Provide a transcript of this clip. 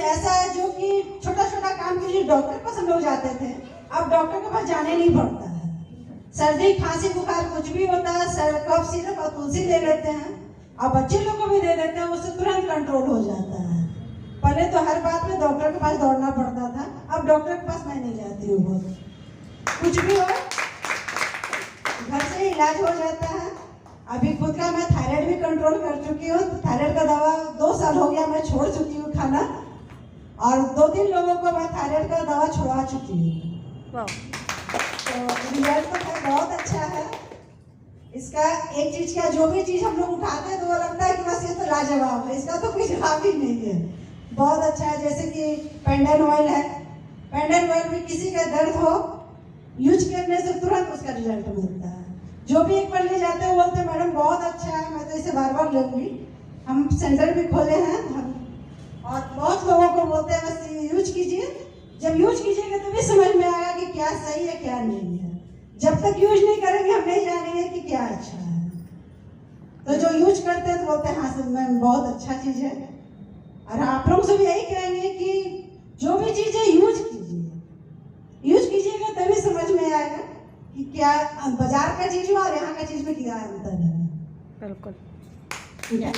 ऐसा है जो कि छोटा छोटा काम के लिए डॉक्टर के पास हम लोग जाते थे, अब डॉक्टर के पास जाने नहीं पड़ता है। सर्दी खांसी बुखार कुछ भी होता है, सर कफ सिरप और तुलसी ले लेते हैं, अब बच्चे लोग को भी दे देते हैं, उससे तुरंत कंट्रोल हो जाता है। पहले तो हर बात में डॉक्टर के पास दौड़ना पड़ता था, अब डॉक्टर के पास मैं नहीं जाती हूँ। बहुत कुछ भी हो घर से इलाज हो जाता है। अभी खुद का मैं थायराइड भी कंट्रोल कर चुकी हूँ, तो थायराइड का दवा 2 साल हो गया मैं छोड़ चुकी हूँ खाना, और 2-3 लोगों को मैं थायराइड का दवा छुड़वा चुकी हूँ। तो रिजल्ट तो खैर बहुत अच्छा है इसका। एक चीज का जो भी चीज हम लोग उठाते हैं तो वो लगता है कि बस ये तो लाजवाब है, इसका तो कोई जवाब ही नहीं है। बहुत अच्छा है, जैसे कि पेंडन ऑयल है, पेंडन ऑयल में किसी का दर्द हो यूज करने से तुरंत उसका रिजल्ट मिलता है। जो भी एक बार ले जाते हैं बोलते हैं मैडम बहुत अच्छा है, मैं तो इसे बार बार लूंगी। हम सेंटर भी खोले हैं और बहुत लोगों को बोलते हैं बस यूज कीजिए, जब यूज कीजिएगा तभी समझ में आएगा कि क्या सही है क्या नहीं है। जब तक यूज नहीं करेंगे हम नहीं जानेंगे कि क्या अच्छा है। तो जो यूज करते हैं तो बोलते हैं हाँ सर बहुत अच्छा चीज है। और आप लोगों से भी यही कहेंगे कि जो भी चीज है यूज कीजिए, यूज कीजिएगा तभी समझ में आएगा कि क्या बाजार का चीज और यहाँ का चीज में क्या अंतर है। बिल्कुल। ठीक है।